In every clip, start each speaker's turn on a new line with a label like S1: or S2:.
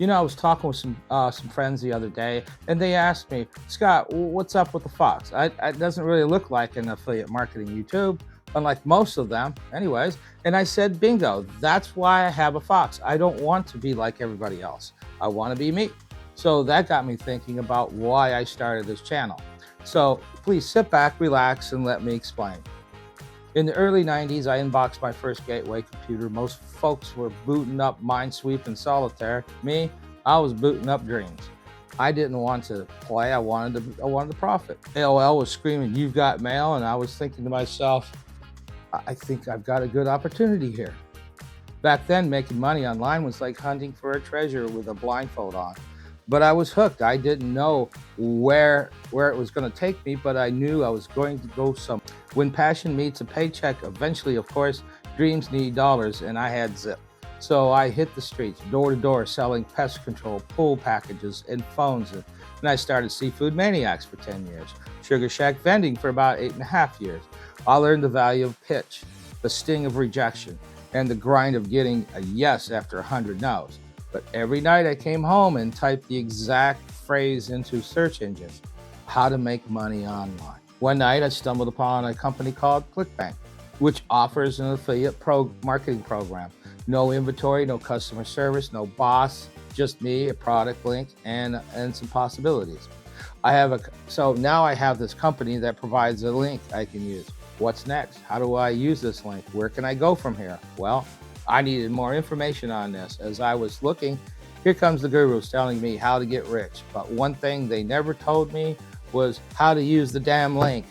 S1: I was talking with some friends the other day, and they asked me, Scott, what's up with the Fox? It doesn't really look like an affiliate marketing YouTube, unlike most of them, anyways. And I said, bingo, that's why I have a Fox. I don't want to be like everybody else. I want to be me. So that got me thinking about why I started this channel. So please sit back, relax, and let me explain. In the early 90s, I unboxed my first gateway computer. Most folks were booting up Minesweep and Solitaire. Me, I was booting up Dreams. I didn't want to play, I wanted to profit. AOL was screaming, "You've got mail," and I was thinking to myself, I think I've got a good opportunity here. Back then, making money online was like hunting for a treasure with a blindfold on. But I was hooked. I didn't know where it was going to take me, but I knew I was going to go somewhere. When passion meets a paycheck, eventually, of course, dreams need dollars, and I had zip. So I hit the streets, door to door, selling pest control, pool packages, and phones. And I started Seafood Maniacs for 10 years, Sugar Shack vending for about 8.5 years. I learned the value of pitch, the sting of rejection, and the grind of getting a yes after 100 no's. But every night I came home and typed the exact phrase into search engines, how to make money online. One night I stumbled upon a company called ClickBank, which offers an affiliate marketing program. No inventory, no customer service, no boss, just me, a product link, and some possibilities. So now I have this company that provides a link I can use. What's next? How do I use this link? Where can I go from here? Well, I needed more information on this. As I was looking, here comes the gurus telling me how to get rich. But one thing they never told me was how to use the damn link.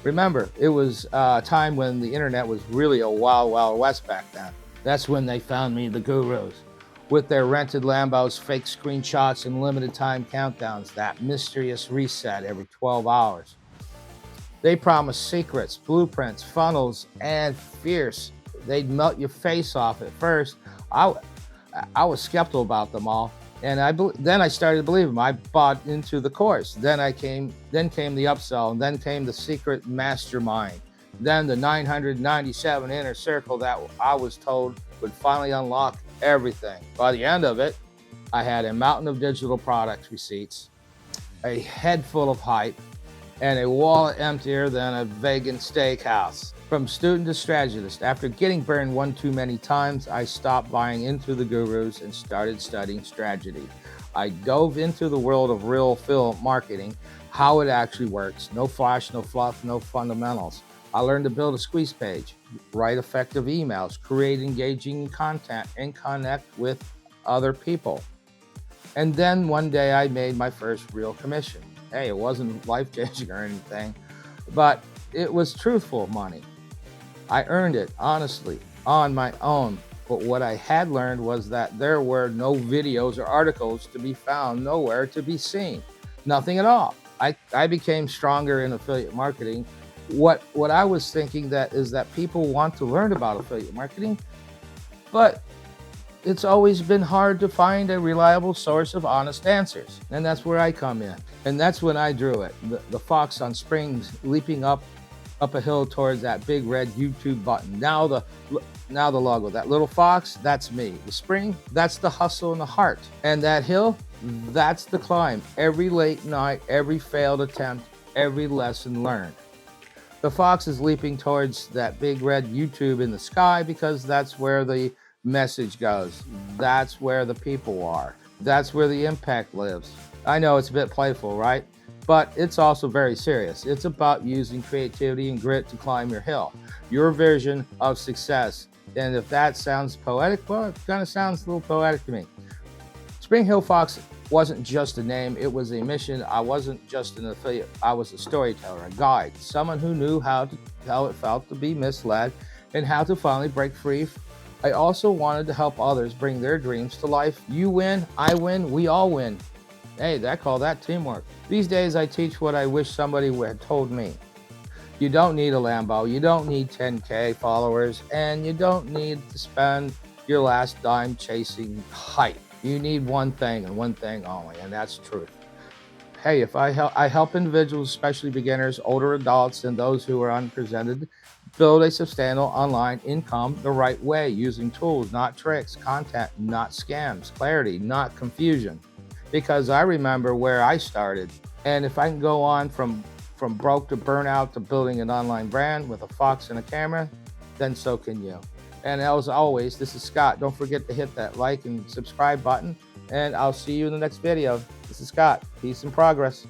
S1: Remember, it was a time when the internet was really a wild, wild west back then. That's when they found me, the gurus, with their rented Lambos, fake screenshots, and limited time countdowns, that mysterious reset every 12 hours. They promised secrets, blueprints, funnels, and fierce. They'd melt your face off at first. I was skeptical about them all, and then I started to believe them. I bought into the course. Then came the upsell, and then came the secret mastermind. Then the 997 inner circle that I was told would finally unlock everything. By the end of it, I had a mountain of digital product receipts, a head full of hype, and a wallet emptier than a vegan steakhouse. From student to strategist, after getting burned one too many times, I stopped buying into the gurus and started studying strategy. I dove into the world of real affiliate marketing, how it actually works. No flash, no fluff, no fundamentals. I learned to build a squeeze page, write effective emails, create engaging content, and connect with other people. And then one day I made my first real commission. Hey, it wasn't life-changing or anything, but it was truthful money. I earned it honestly on my own. But what I had learned was that there were no videos or articles to be found, nowhere to be seen, nothing at all. I became stronger in affiliate marketing. What I was thinking is that people want to learn about affiliate marketing, but it's always been hard to find a reliable source of honest answers. And that's where I come in. And that's when I drew it. The fox on springs leaping up a hill towards that big red YouTube button. Now the logo, that little fox, that's me. The spring, that's the hustle and the heart. And that hill, that's the climb. Every late night, every failed attempt, every lesson learned. The fox is leaping towards that big red YouTube in the sky because that's where the message goes. That's where the people are. That's where the impact lives. I know it's a bit playful, right? But it's also very serious. It's about using creativity and grit to climb your hill, your vision of success. And if that sounds poetic, well, it kind of sounds a little poetic to me. Spring Hill Fox wasn't just a name, it was a mission. I wasn't just an affiliate, I was a storyteller, a guide, someone who knew how it felt to be misled and how to finally break free. I also wanted to help others bring their dreams to life. You win, I win, we all win. Hey, I call that teamwork. These days I teach what I wish somebody had told me. You don't need a Lambo, you don't need 10K followers, and you don't need to spend your last dime chasing hype. You need one thing and one thing only, and that's truth. Hey, I help individuals, especially beginners, older adults, and those who are unrepresented, build a substantial online income the right way, using tools, not tricks, content, not scams, clarity, not confusion. Because I remember where I started, and if I can go on from broke to burnout to building an online brand with a fox and a camera, then so can you. And as always, this is Scott. Don't forget to hit that like and subscribe button, and I'll see you in the next video. This is Scott. Peace and progress.